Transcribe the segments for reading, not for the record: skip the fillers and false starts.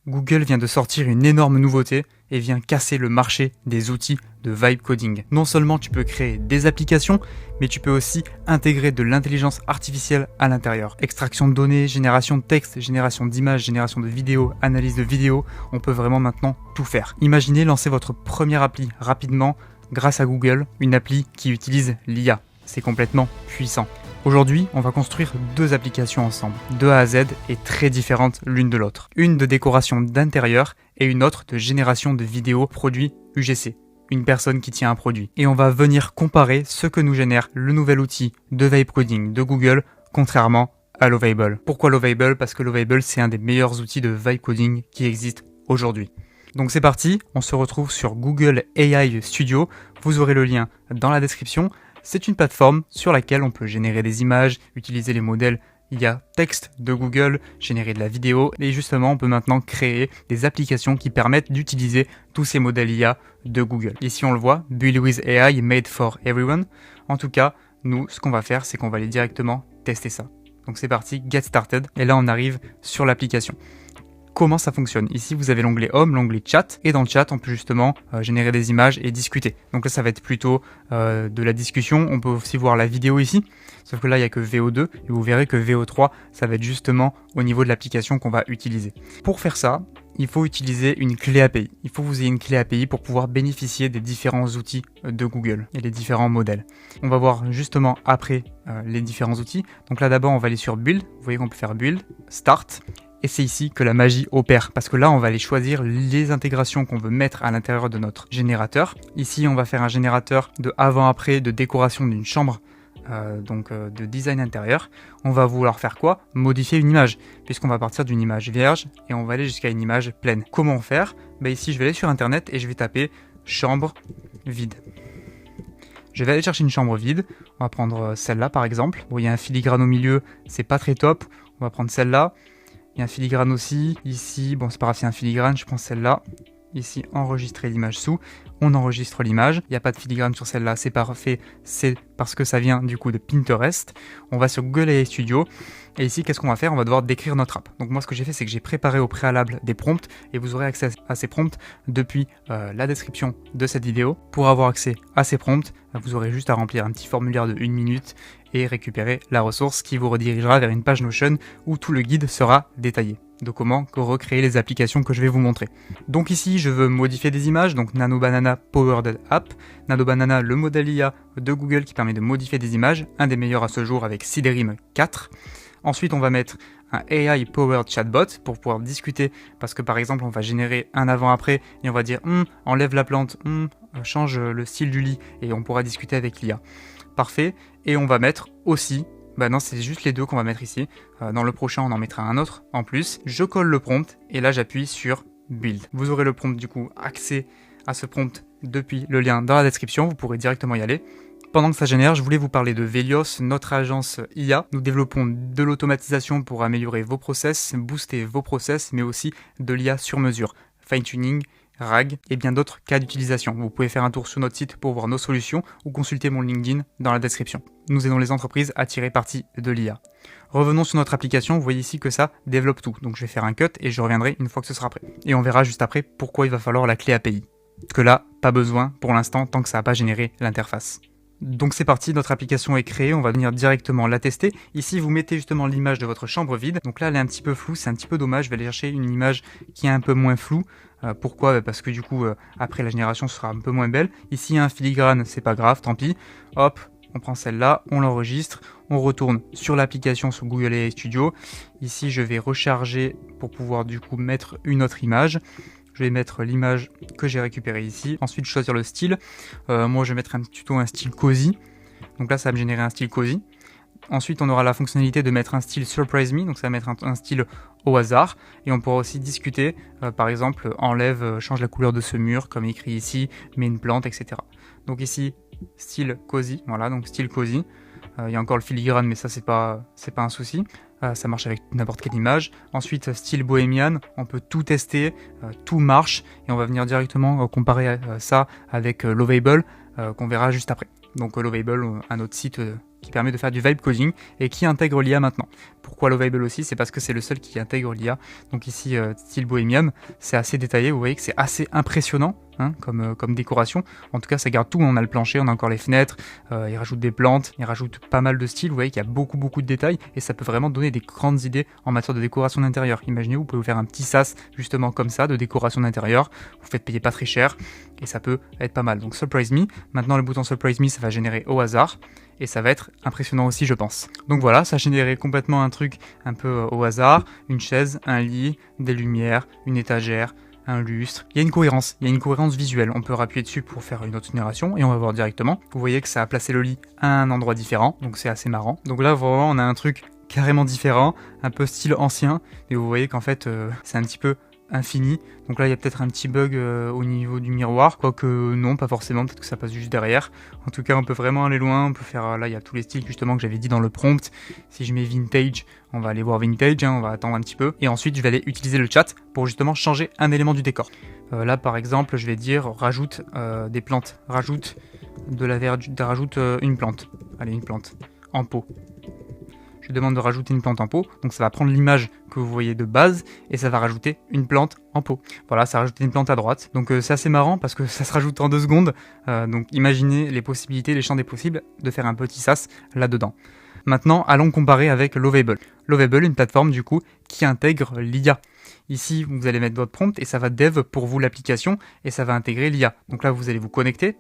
Google vient de sortir une énorme nouveauté et vient casser le marché des outils de vibe coding. Non seulement tu peux créer des applications, mais tu peux aussi intégrer de l'intelligence artificielle à l'intérieur. Extraction de données, génération de texte, génération d'images, génération de vidéos, analyse de vidéos, on peut vraiment maintenant tout faire. Imaginez lancer votre première appli rapidement grâce à Google, une appli qui utilise l'IA. C'est complètement puissant. Aujourd'hui, on va construire deux applications ensemble, de A à Z et très différentes l'une de l'autre. Une de décoration d'intérieur et une autre de génération de vidéos produits UGC, une personne qui tient un produit. Et on va venir comparer ce que nous génère le nouvel outil de vibe coding de Google, contrairement à Lovable. Pourquoi Lovable? Parce que Lovable, c'est un des meilleurs outils de vibe coding qui existe aujourd'hui. Donc c'est parti, on se retrouve sur Google AI Studio, vous aurez le lien dans la description. C'est une plateforme sur laquelle on peut générer des images, utiliser les modèles IA texte de Google, générer de la vidéo et justement on peut maintenant créer des applications qui permettent d'utiliser tous ces modèles IA de Google. Ici on le voit, Build with AI made for everyone. En tout cas, nous ce qu'on va faire c'est qu'on va aller directement tester ça. Donc c'est parti, get started et là on arrive sur l'application. Comment ça fonctionne? Ici, vous avez l'onglet Home, l'onglet Chat, et dans le chat, on peut justement générer des images et discuter. Donc là, ça va être plutôt de la discussion. On peut aussi voir la vidéo ici, sauf que là, il n'y a que VO2, et vous verrez que VO3, ça va être justement au niveau de l'application qu'on va utiliser. Pour faire ça, il faut utiliser une clé API. Il faut que vous ayez une clé API pour pouvoir bénéficier des différents outils de Google et les différents modèles. On va voir justement après les différents outils. Donc là, d'abord, on va aller sur Build. Vous voyez qu'on peut faire Build, Start. Et c'est ici que la magie opère, parce que là, on va aller choisir les intégrations qu'on veut mettre à l'intérieur de notre générateur. Ici, on va faire un générateur de avant-après de décoration d'une chambre, de design intérieur. On va vouloir faire quoi? Modifier une image, puisqu'on va partir d'une image vierge et on va aller jusqu'à une image pleine. Comment faire? Ici, je vais aller sur Internet et je vais taper chambre vide. Je vais aller chercher une chambre vide. On va prendre celle-là, par exemple. Bon, il y a un filigrane au milieu, c'est pas très top. On va prendre celle-là. Il y a un filigrane aussi, ici, bon c'est pas grave, c'est un filigrane, je prends celle-là. Ici, enregistrer l'image sous, on enregistre l'image. Il n'y a pas de filigrane sur celle-là, c'est parfait, c'est parce que ça vient du coup de Pinterest. On va sur Google AI Studio, et ici, qu'est-ce qu'on va faire? On va devoir décrire notre app. Donc moi, ce que j'ai fait, c'est que j'ai préparé au préalable des prompts, et vous aurez accès à ces prompts depuis la description de cette vidéo. Pour avoir accès à ces prompts, vous aurez juste à remplir un petit formulaire de 1 minute, et récupérer la ressource qui vous redirigera vers une page Notion où tout le guide sera détaillé de comment recréer les applications que je vais vous montrer. Donc ici, je veux modifier des images, donc Nano Banana Powered App. Nano Banana, le modèle IA de Google qui permet de modifier des images, un des meilleurs à ce jour avec Siderim 4. Ensuite, on va mettre un AI Powered Chatbot pour pouvoir discuter, parce que par exemple, on va générer un avant-après et on va dire enlève la plante, change le style du lit et on pourra discuter avec l'IA. Parfait, et on va mettre aussi, non c'est juste les deux qu'on va mettre ici, dans le prochain on en mettra un autre en plus, je colle le prompt et là j'appuie sur Build. Vous aurez le prompt du coup, accès à ce prompt depuis le lien dans la description, vous pourrez directement y aller. Pendant que ça génère, je voulais vous parler de Velios, notre agence IA. Nous développons de l'automatisation pour améliorer vos process, booster vos process, mais aussi de l'IA sur mesure, fine-tuning, RAG et bien d'autres cas d'utilisation. Vous pouvez faire un tour sur notre site pour voir nos solutions ou consulter mon LinkedIn dans la description. Nous aidons les entreprises à tirer parti de l'IA. Revenons sur notre application, vous voyez ici que ça développe tout. Donc je vais faire un cut et je reviendrai une fois que ce sera prêt. Et on verra juste après pourquoi il va falloir la clé API. Parce que là, pas besoin pour l'instant tant que ça n'a pas généré l'interface. Donc c'est parti, notre application est créée, on va venir directement la tester. Ici, vous mettez justement l'image de votre chambre vide. Donc là, elle est un petit peu floue, c'est un petit peu dommage. Je vais aller chercher une image qui est un peu moins floue. Pourquoi? Parce que du coup, après la génération sera un peu moins belle. Ici, il y a un filigrane, c'est pas grave, tant pis. Hop, on prend celle-là, on l'enregistre, on retourne sur l'application sur Google AI Studio. Ici, je vais recharger pour pouvoir du coup mettre une autre image. Je vais mettre l'image que j'ai récupérée ici. Ensuite, choisir le style. Moi, je vais mettre plutôt un style cozy. Donc là, ça va me générer un style cozy. Ensuite, on aura la fonctionnalité de mettre un style Surprise Me. Donc ça va mettre un style au hasard. Et on pourra aussi discuter, par exemple, enlève, change la couleur de ce mur, comme écrit ici, mets une plante, etc. Donc ici, style cozy. Voilà, donc style cozy. Il y a encore le filigrane, mais ça, c'est pas un souci. Ça marche avec n'importe quelle image. Ensuite, style bohémian, on peut tout tester, tout marche, et on va venir directement comparer ça avec Lovable, qu'on verra juste après. Donc Lovable, un autre site qui permet de faire du vibe coding et qui intègre l'IA maintenant. Pourquoi Lovable aussi? C'est parce que c'est le seul qui intègre l'IA. Donc ici, style Bohemian, c'est assez détaillé, vous voyez que c'est assez impressionnant hein, comme décoration. En tout cas, ça garde tout, on a le plancher, on a encore les fenêtres, il rajoute des plantes, il rajoute pas mal de styles, vous voyez qu'il y a beaucoup de détails et ça peut vraiment donner des grandes idées en matière de décoration d'intérieur. Imaginez, vous pouvez vous faire un petit sas justement comme ça, de décoration d'intérieur, vous faites payer pas très cher et ça peut être pas mal. Donc Surprise Me, maintenant le bouton Surprise Me, ça va générer au hasard. Et ça va être impressionnant aussi, je pense. Donc voilà, ça a généré complètement un truc un peu au hasard. Une chaise, un lit, des lumières, une étagère, un lustre. Il y a une cohérence visuelle. On peut appuyer dessus pour faire une autre génération et on va voir directement. Vous voyez que ça a placé le lit à un endroit différent, donc c'est assez marrant. Donc là, vraiment, on a un truc carrément différent, un peu style ancien. Et vous voyez qu'en fait, c'est un petit peu infini. Donc là il y a peut-être un petit bug au niveau du miroir, quoique non, pas forcément, peut-être que ça passe juste derrière. En tout cas on peut vraiment aller loin, on peut faire, là il y a tous les styles justement que j'avais dit dans le prompt. Si je mets vintage, on va aller voir vintage, hein, on va attendre un petit peu. Et ensuite je vais aller utiliser le chat pour justement changer un élément du décor. Là par exemple je vais dire rajoute des plantes, rajoute de la verdure, rajoute une plante, allez une plante en pot. Je demande de rajouter une plante en pot, donc ça va prendre l'image que vous voyez de base et ça va rajouter une plante en pot. Voilà, ça a rajouté une plante à droite. Donc c'est assez marrant parce que ça se rajoute en 2 secondes. Donc imaginez les possibilités, les champs des possibles de faire un petit sas là-dedans. Maintenant, allons comparer avec Lovable. Lovable, une plateforme du coup qui intègre l'IA. Ici, vous allez mettre votre prompt et ça va dev pour vous l'application et ça va intégrer l'IA. Donc là, vous allez vous connecter.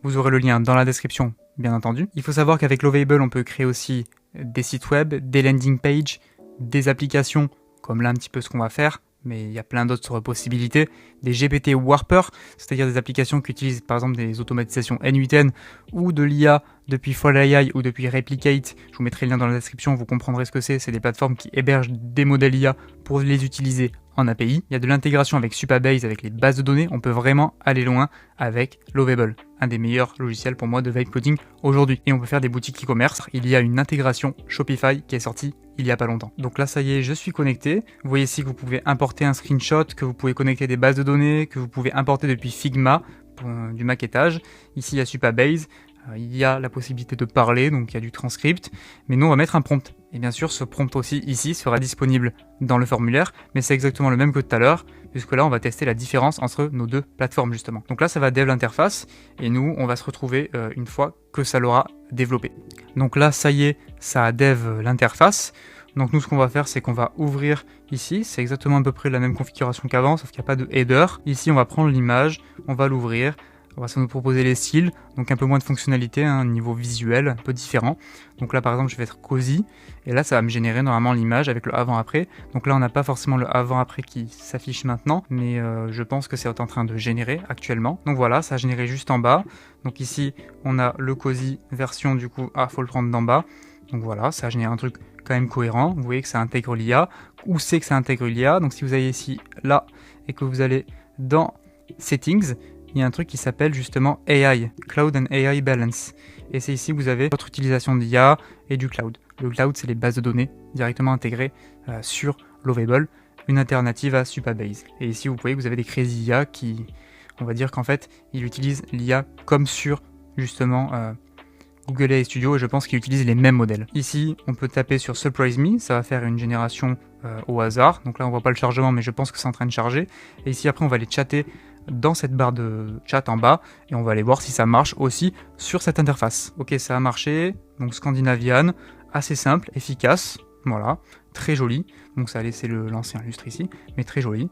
Vous aurez le lien dans la description, bien entendu. Il faut savoir qu'avec Lovable, on peut créer aussi des sites web, des landing pages, des applications, comme là un petit peu ce qu'on va faire, mais il y a plein d'autres possibilités, des GPT Warper, c'est-à-dire des applications qui utilisent par exemple des automatisations N8N ou de l'IA depuis FallAI ou depuis Replicate. Je vous mettrai le lien dans la description, vous comprendrez ce que c'est des plateformes qui hébergent des modèles IA pour les utiliser en API. Il y a de l'intégration avec Supabase, avec les bases de données, on peut vraiment aller loin avec Lovable, un des meilleurs logiciels pour moi de vibe coding aujourd'hui. Et on peut faire des boutiques e-commerce, il y a une intégration Shopify qui est sortie il y a pas longtemps. Donc là ça y est, je suis connecté. Vous voyez ici que vous pouvez importer un screenshot, que vous pouvez connecter des bases de données, que vous pouvez importer depuis Figma pour du maquettage. Ici il y a Supabase, il y a la possibilité de parler, donc il y a du transcript, mais nous on va mettre un prompt. Et bien sûr ce prompt aussi ici sera disponible dans le formulaire, mais c'est exactement le même que tout à l'heure, puisque là on va tester la différence entre nos deux plateformes justement. Donc là ça va dev l'interface, et nous on va se retrouver une fois que ça l'aura développé. Donc là ça y est, ça a dev l'interface. Donc nous ce qu'on va faire c'est qu'on va ouvrir ici, c'est exactement à peu près la même configuration qu'avant, sauf qu'il n'y a pas de header. Ici on va prendre l'image, on va l'ouvrir, on va nous proposer les styles, donc un peu moins de fonctionnalité, un niveau visuel un peu différent. Donc là par exemple je vais être cozy, et là ça va me générer normalement l'image avec le avant-après. Donc là on n'a pas forcément le avant-après qui s'affiche maintenant, mais je pense que c'est en train de générer actuellement. Donc voilà, ça a généré juste en bas. Donc ici on a le cozy version du coup, faut le prendre d'en bas. Donc voilà, ça a généré un truc quand même cohérent. Vous voyez que ça intègre l'IA. Où c'est que ça intègre l'IA? Donc si vous allez ici, là, et que vous allez dans Settings, il y a un truc qui s'appelle justement AI, Cloud and AI Balance. Et c'est ici que vous avez votre utilisation d'IA et du cloud. Le cloud, c'est les bases de données directement intégrées sur Lovable, une alternative à Supabase. Et ici, vous voyez que vous avez des crazy IA qui, on va dire qu'en fait, ils utilisent l'IA comme sur justement Google AI Studio, et je pense qu'ils utilisent les mêmes modèles. Ici, on peut taper sur Surprise Me, ça va faire une génération au hasard. Donc là, on voit pas le chargement, mais je pense que c'est en train de charger. Et ici, après, on va aller chatter dans cette barre de chat en bas, et on va aller voir si ça marche aussi sur cette interface. Ok, ça a marché, donc Scandinavian, assez simple, efficace, voilà, très joli. Donc ça a laissé l'ancien lustre ici, mais très joli.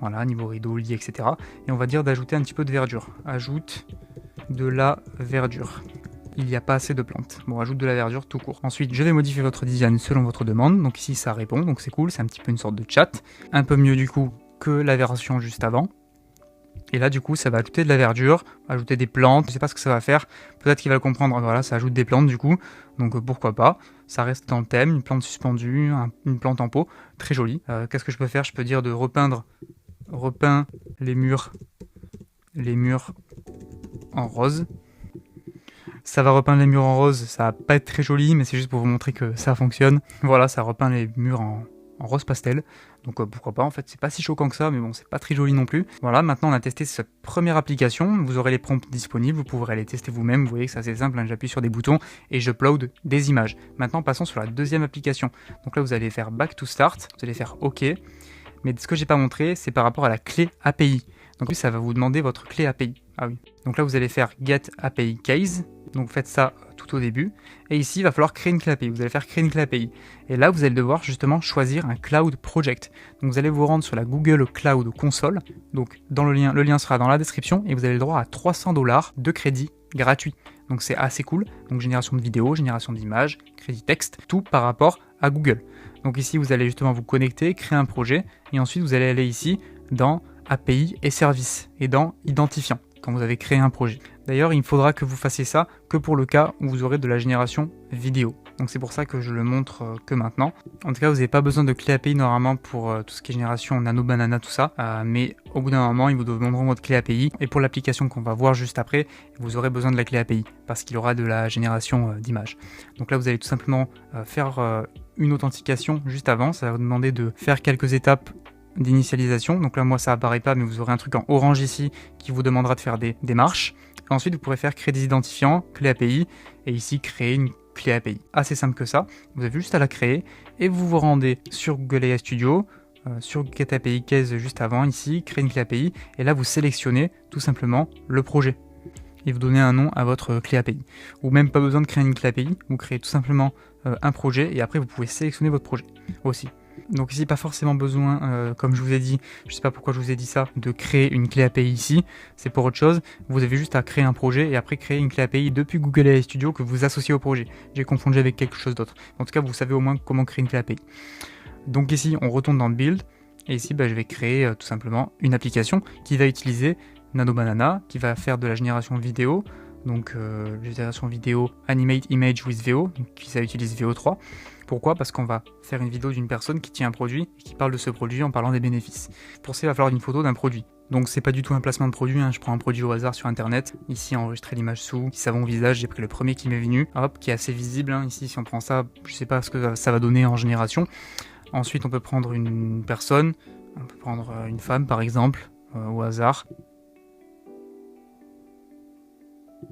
Voilà, niveau rideau, lit, etc. Et on va dire d'ajouter un petit peu de verdure. Ajoute de la verdure. Il n'y a pas assez de plantes. Bon, ajoute de la verdure tout court. Ensuite, je vais modifier votre design selon votre demande. Donc ici, ça répond, donc c'est cool, c'est un petit peu une sorte de chat. Un peu mieux du coup que la version juste avant. Et là, du coup, ça va ajouter de la verdure, ajouter des plantes. Je sais pas ce que ça va faire. Peut-être qu'il va le comprendre. Voilà, ça ajoute des plantes du coup. Donc pourquoi pas. Ça reste dans le thème. Une plante suspendue, une plante en pot. Très jolie. Qu'est-ce que je peux faire? Je peux dire de repeindre. Repeins les murs en rose. Ça va repeindre les murs en rose. Ça va pas être très joli, mais c'est juste pour vous montrer que ça fonctionne. Voilà, ça repeint les murs en en rose pastel. Donc pourquoi pas, en fait c'est pas si choquant que ça, mais bon c'est pas très joli non plus. Voilà, maintenant on a testé cette première application, vous aurez les prompts disponibles, vous pourrez les tester vous-même, vous voyez que c'est assez simple, hein, j'appuie sur des boutons et j'upload des images. Maintenant passons sur la deuxième application. Donc là vous allez faire Back to Start, vous allez faire OK, mais ce que j'ai pas montré c'est par rapport à la clé API. Donc ça va vous demander votre clé API. Ah oui. Donc là vous allez faire Get API Case, donc faites ça tout au début, et ici il va falloir créer une clé API, vous allez faire créer une clé API, et là vous allez devoir justement choisir un Cloud Project. Donc vous allez vous rendre sur la Google Cloud Console, donc dans le lien sera dans la description, et vous avez le droit à $300 de crédit gratuit. Donc c'est assez cool, donc génération de vidéos, génération d'images, crédit texte, tout par rapport à Google. Donc ici vous allez justement vous connecter, créer un projet, et ensuite vous allez aller ici dans API et services, et dans identifiant, quand vous avez créé un projet. D'ailleurs, il faudra que vous fassiez ça que pour le cas où vous aurez de la génération vidéo. Donc c'est pour ça que je le montre que maintenant. En tout cas, vous n'avez pas besoin de clé API normalement pour tout ce qui est génération Nano Banana, tout ça. Mais au bout d'un moment, ils vous demanderont votre clé API. Et pour l'application qu'on va voir juste après, vous aurez besoin de la clé API parce qu'il y aura de la génération d'images. Donc là, vous allez tout simplement faire une authentification juste avant. Ça va vous demander de faire quelques étapes d'initialisation. Donc là, moi, ça apparaît pas, mais vous aurez un truc en orange ici qui vous demandera de faire des démarches. Ensuite, vous pourrez faire créer des identifiants, clé API, et ici créer une clé API. Assez simple que ça. Vous avez juste à la créer et vous vous rendez sur Google AI Studio, sur Get API Case juste avant, ici, créer une clé API, et là vous sélectionnez tout simplement le projet et vous donnez un nom à votre clé API. Ou même pas besoin de créer une clé API, vous créez tout simplement un projet et après vous pouvez sélectionner votre projet aussi. Donc ici, pas forcément besoin, comme je vous ai dit, je sais pas pourquoi je vous ai dit ça, de créer une clé API ici, c'est pour autre chose. Vous avez juste à créer un projet et après créer une clé API depuis Google AI Studio que vous associez au projet. J'ai confondu avec quelque chose d'autre. En tout cas, vous savez au moins comment créer une clé API. Donc ici, on retourne dans le build et ici, je vais créer tout simplement une application qui va utiliser Nano Banana, qui va faire de la génération vidéo. Donc génération vidéo Animate Image with VO, donc ça utilise VO3. Pourquoi ? Parce qu'on va faire une vidéo d'une personne qui tient un produit et qui parle de ce produit en parlant des bénéfices. Pour ça, il va falloir une photo d'un produit. Donc c'est pas du tout un placement de produit, je prends un produit au hasard sur internet. Ici enregistrer l'image sous, savon visage, j'ai pris le premier qui m'est venu, hop, qui est assez visible. Ici si on prend ça, je sais pas ce que ça va donner en génération. Ensuite on peut prendre une personne, on peut prendre une femme par exemple, au hasard.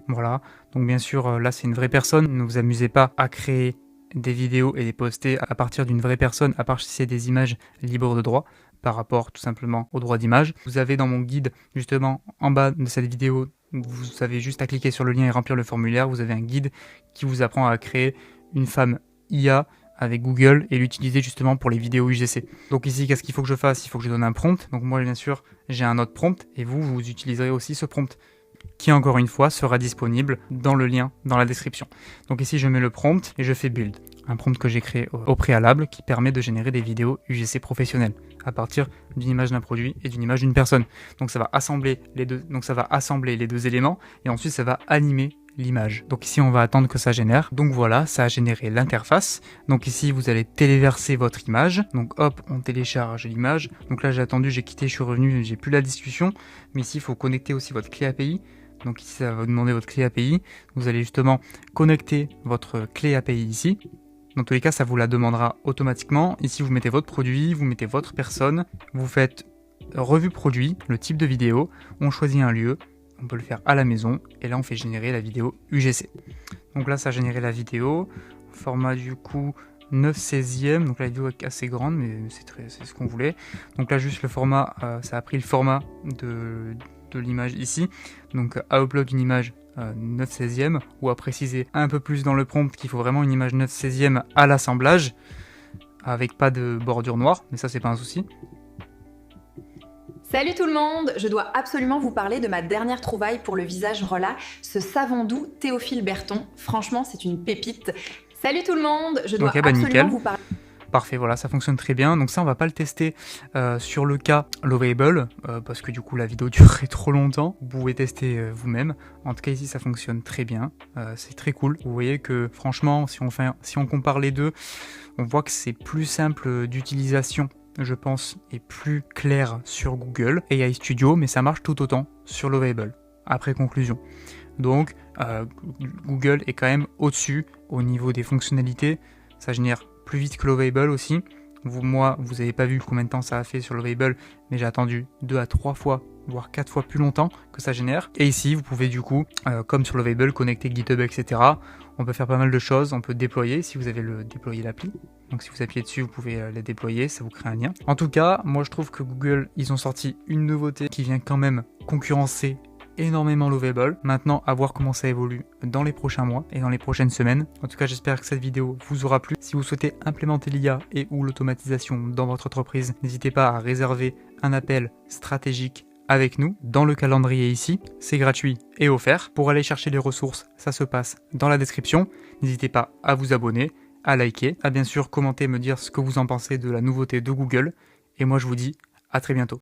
Voilà, donc bien sûr là c'est une vraie personne, ne vous amusez pas à créer des vidéos et les poster à partir d'une vraie personne, à part si c'est des images libres de droit, par rapport tout simplement au droit d'image. Vous avez dans mon guide, justement, en bas de cette vidéo, vous avez juste à cliquer sur le lien et remplir le formulaire, vous avez un guide qui vous apprend à créer une femme IA avec Google et l'utiliser justement pour les vidéos UGC. Donc ici, qu'est-ce qu'il faut que je fasse ? Il faut que je donne un prompt. Donc moi, bien sûr, j'ai un autre prompt et vous utiliserez aussi ce prompt qui encore une fois sera disponible dans le lien dans la description. Donc ici je mets le prompt et je fais build, un prompt que j'ai créé au préalable qui permet de générer des vidéos UGC professionnelles à partir d'une image d'un produit et d'une image d'une personne. Donc ça va assembler les deux éléments et ensuite ça va animer l'image. Donc ici on va attendre que ça génère. Donc voilà, ça a généré l'interface. Donc ici vous allez téléverser votre image. Donc hop, on télécharge l'image. Donc là j'ai attendu, j'ai quitté, je suis revenu, j'ai plus la discussion. Mais ici il faut connecter aussi votre clé API. Donc ici ça va vous demander votre clé API. Vous allez justement connecter votre clé API ici. Dans tous les cas ça vous la demandera automatiquement. Ici vous mettez votre produit, vous mettez votre personne. Vous faites revue produit, le type de vidéo. On choisit un lieu. On peut le faire à la maison et là on fait générer la vidéo UGC. Donc là ça a généré la vidéo, format du coup 9/16e, donc la vidéo est assez grande mais c'est ce qu'on voulait. Donc là juste le format, ça a pris le format de l'image ici, donc à upload une image 9/16e ou à préciser un peu plus dans le prompt qu'il faut vraiment une image 9/16e à l'assemblage avec pas de bordure noire, mais ça c'est pas un souci. Salut tout le monde, je dois absolument vous parler de ma dernière trouvaille pour le visage Rolla, ce savon doux Théophile Berton. Franchement, c'est une pépite. Salut tout le monde, je dois absolument vous parler... Parfait, voilà, ça fonctionne très bien. Donc ça, on va pas le tester sur le cas Lovable, parce que du coup, la vidéo durerait trop longtemps. Vous pouvez tester vous-même. En tout cas, ici, ça fonctionne très bien. C'est très cool. Vous voyez que, franchement, si on compare les deux, on voit que c'est plus simple d'utilisation, je pense, et plus clair sur Google AI Studio, mais ça marche tout autant sur Lovable. Après conclusion. Donc, Google est quand même au-dessus au niveau des fonctionnalités. Ça génère plus vite que Lovable aussi. Moi, vous n'avez pas vu combien de temps ça a fait sur Lovable, mais j'ai attendu 2 à 3 fois, voire 4 fois plus longtemps que ça génère. Et ici, vous pouvez du coup, comme sur Lovable, connecter GitHub, etc. On peut faire pas mal de choses, on peut déployer si vous avez déployé l'appli. Donc si vous appuyez dessus, vous pouvez les déployer, ça vous crée un lien. En tout cas, moi je trouve que Google, ils ont sorti une nouveauté qui vient quand même concurrencer énormément Lovable. Maintenant, à voir comment ça évolue dans les prochains mois et dans les prochaines semaines. En tout cas, j'espère que cette vidéo vous aura plu. Si vous souhaitez implémenter l'IA et ou l'automatisation dans votre entreprise, n'hésitez pas à réserver un appel stratégique avec nous dans le calendrier ici. C'est gratuit et offert. Pour aller chercher les ressources, ça se passe dans la description. N'hésitez pas à vous abonner, à liker, à bien sûr commenter, me dire ce que vous en pensez de la nouveauté de Google. Et moi, je vous dis à très bientôt.